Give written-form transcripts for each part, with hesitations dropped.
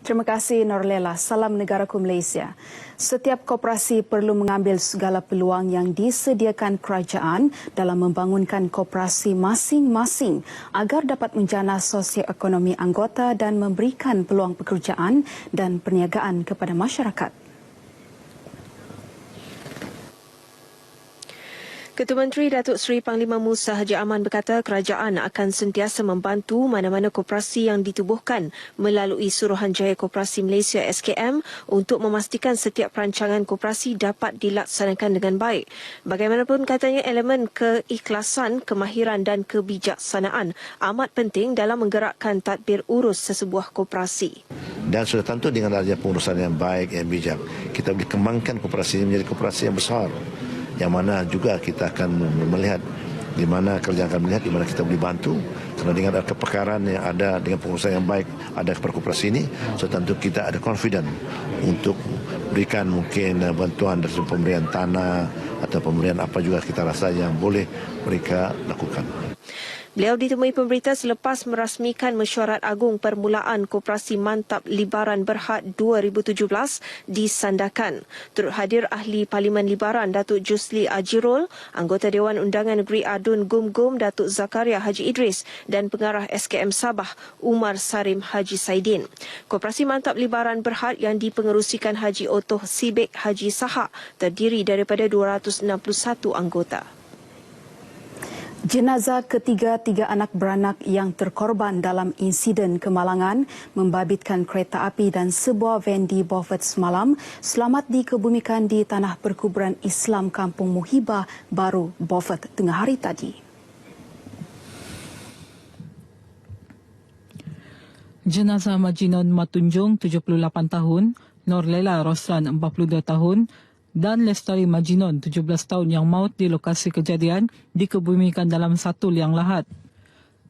Terima kasih Norlela. Salam negaraku Malaysia. Setiap koperasi perlu mengambil segala peluang yang disediakan kerajaan dalam membangunkan koperasi masing-masing agar dapat menjana sosioekonomi anggota dan memberikan peluang pekerjaan dan perniagaan kepada masyarakat. Ketua Menteri Datuk Seri Panglima Musa Haji Aman berkata kerajaan akan sentiasa membantu mana-mana koperasi yang ditubuhkan melalui Suruhanjaya Koperasi Malaysia SKM untuk memastikan setiap perancangan koperasi dapat dilaksanakan dengan baik. Bagaimanapun katanya elemen keikhlasan, kemahiran dan kebijaksanaan amat penting dalam menggerakkan tadbir urus sesebuah koperasi. Dan sudah tentu dengan adanya pengurusan yang baik, yang bijak, kita boleh kembangkan koperasi ini menjadi koperasi yang besar. Yang mana juga kita akan melihat di mana kerajaan akan melihat di mana kita boleh bantu, kerana dengan ada kepakaran yang ada dengan pengurusan yang baik ada kepada koperasi ini, so tentu kita ada confident untuk berikan mungkin bantuan dari pemberian tanah atau pemberian apa juga kita rasa yang boleh mereka lakukan. Beliau ditemui pemberita selepas merasmikan mesyuarat agung permulaan Koperasi Mantap Libaran Berhad 2017 di Sandakan. Turut hadir Ahli Parlimen Libaran Datuk Jusli Ajirul, Anggota Dewan Undangan Negeri Adun Gum Datuk Zakaria Haji Idris dan Pengarah SKM Sabah Umar Sarim Haji Saidin. Koperasi Mantap Libaran Berhad yang dipengerusikan Haji Otoh Sibek Haji Sahak terdiri daripada 261 anggota. Jenazah ketiga anak beranak yang terkorban dalam insiden kemalangan membabitkan kereta api dan sebuah van di Beaufort semalam selamat dikebumikan di Tanah Perkuburan Islam Kampung Muhibah Baru, Beaufort tengah hari tadi. Jenazah Majinon Matunjung 78 tahun, Norlela Roslan 42 tahun, dan Lestari Majinon 17 tahun yang maut di lokasi kejadian dikebumikan dalam satu liang lahat.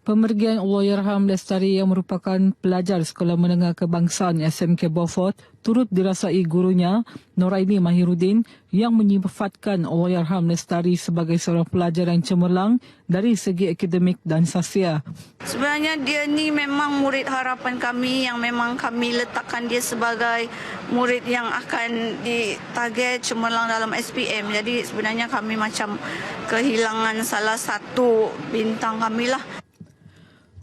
Pemergian Allahyarham Lestari yang merupakan pelajar Sekolah Menengah Kebangsaan SMK Beaufort turut dirasai gurunya Noraini Mahiruddin yang menyifatkan Allahyarham Lestari sebagai seorang pelajar yang cemerlang dari segi akademik dan sasiah. Sebenarnya dia ni memang murid harapan kami yang memang kami letakkan dia sebagai murid yang akan ditarget cemerlang dalam SPM. Jadi sebenarnya kami macam kehilangan salah satu bintang kami lah.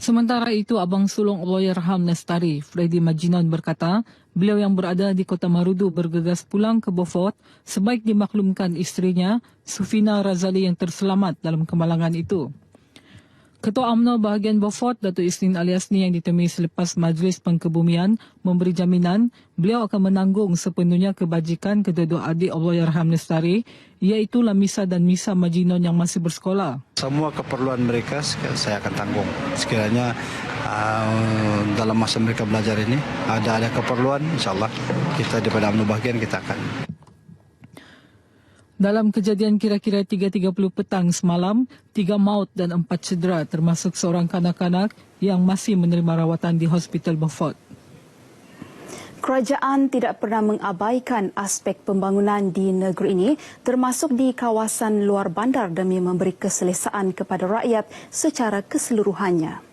Sementara itu, Abang Sulung Allahyarham Lestari, Freddy Majinon berkata, beliau yang berada di Kota Marudu bergegas pulang ke Beaufort sebaik dimaklumkan isterinya, Sufina Razali yang terselamat dalam kemalangan itu. Ketua UMNO bahagian Beaufort, Datuk Isnin Aliasni yang ditemui selepas majlis pengkebumian memberi jaminan beliau akan menanggung sepenuhnya kebajikan kedua-dua adik Allahyarham Lestari, iaitu Lamisa dan Misa Majinon yang masih bersekolah. Semua keperluan mereka saya akan tanggung. Sekiranya dalam masa mereka belajar ini ada keperluan, insyaAllah kita daripada UMNO bahagian kita akan. Dalam kejadian kira-kira 3.30 petang semalam, 3 maut dan 4 cedera termasuk seorang kanak-kanak yang masih menerima rawatan di Hospital Beaufort. Kerajaan tidak pernah mengabaikan aspek pembangunan di negeri ini termasuk di kawasan luar bandar demi memberi keselesaan kepada rakyat secara keseluruhannya.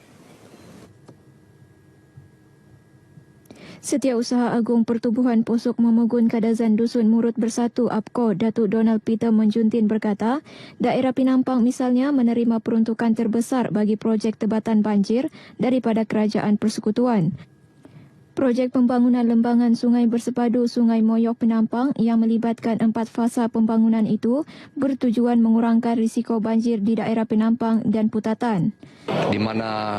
Setiausaha Agung Pertubuhan Posok Memegun Kadazan Dusun Murut Bersatu APKO Datuk Donald Peter Menjuntin berkata, daerah Penampang misalnya menerima peruntukan terbesar bagi projek tebatan banjir daripada Kerajaan Persekutuan. Projek pembangunan lembangan Sungai Bersepadu Sungai Moyok Penampang yang melibatkan 4 fasa pembangunan itu bertujuan mengurangkan risiko banjir di daerah Penampang dan Putatan. Di mana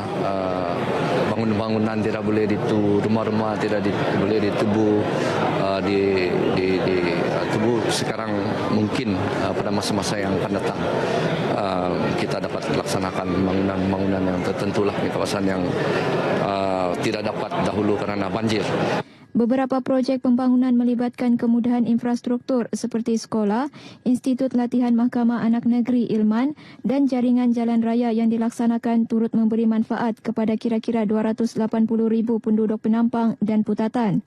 bangunan-bangunan tidak boleh rumah-rumah tidak boleh ditubuh, ditubuh sekarang mungkin pada masa-masa yang akan datang kita dapat melaksanakan bangunan-bangunan yang tertentulah di kawasan yang tidak dapat dahulu kerana banjir. Beberapa projek pembangunan melibatkan kemudahan infrastruktur seperti sekolah, Institut Latihan Mahkamah Anak Negeri Ilman dan jaringan jalan raya yang dilaksanakan turut memberi manfaat kepada kira-kira 280,000 penduduk Penampang dan Putatan.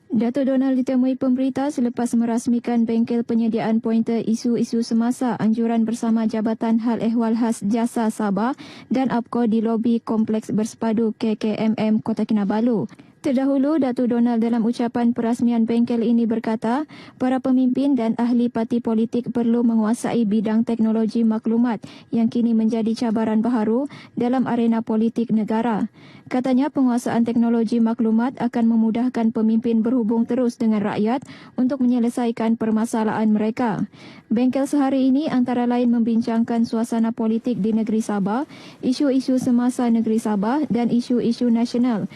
Datuk Donald ditemui pemberita selepas merasmikan bengkel penyediaan pointer isu-isu semasa anjuran bersama Jabatan Hal Ehwal Khas Jasa Sabah dan APKO di lobi Kompleks Bersepadu KKMM Kota Kinabalu. Terdahulu, Datuk Donald dalam ucapan perasmian bengkel ini berkata, para pemimpin dan ahli parti politik perlu menguasai bidang teknologi maklumat yang kini menjadi cabaran baharu dalam arena politik negara. Katanya penguasaan teknologi maklumat akan memudahkan pemimpin berhubung terus dengan rakyat untuk menyelesaikan permasalahan mereka. Bengkel sehari ini antara lain membincangkan suasana politik di negeri Sabah, isu-isu semasa negeri Sabah dan isu-isu nasional.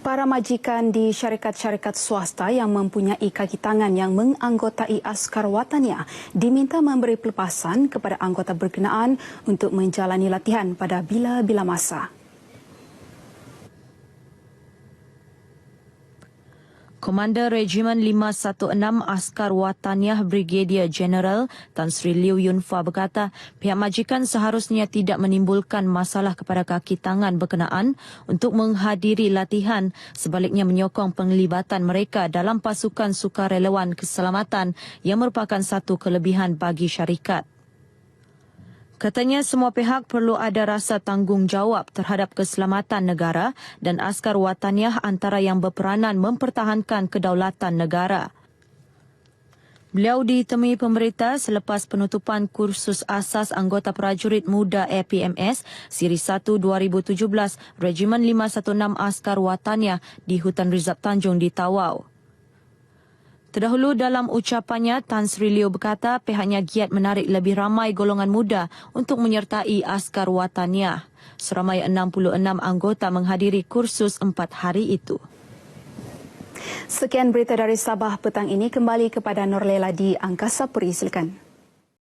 Para majikan di syarikat-syarikat swasta yang mempunyai kaki tangan yang menganggotai Askar Wataniah diminta memberi pelepasan kepada anggota berkenaan untuk menjalani latihan pada bila-bila masa. Komander Regimen 516 Askar Wataniah Brigadier General Tan Sri Liew Yun Fa berkata pihak majikan seharusnya tidak menimbulkan masalah kepada kaki tangan berkenaan untuk menghadiri latihan, sebaliknya menyokong penglibatan mereka dalam pasukan sukarelawan keselamatan yang merupakan satu kelebihan bagi syarikat. Katanya semua pihak perlu ada rasa tanggungjawab terhadap keselamatan negara dan Askar Wataniah antara yang berperanan mempertahankan kedaulatan negara. Beliau ditemui pemberita selepas penutupan kursus asas anggota prajurit muda APMS Siri 1 2017 Regimen 516 Askar Wataniah di Hutan Rizab Tanjung di Tawau. Terdahulu dalam ucapannya, Tan Sri Liew berkata pihaknya giat menarik lebih ramai golongan muda untuk menyertai Askar Wataniah. Seramai 66 anggota menghadiri kursus 4 hari itu. Sekian berita dari Sabah petang ini, kembali kepada Norlela di Angkasa Puri, silakan.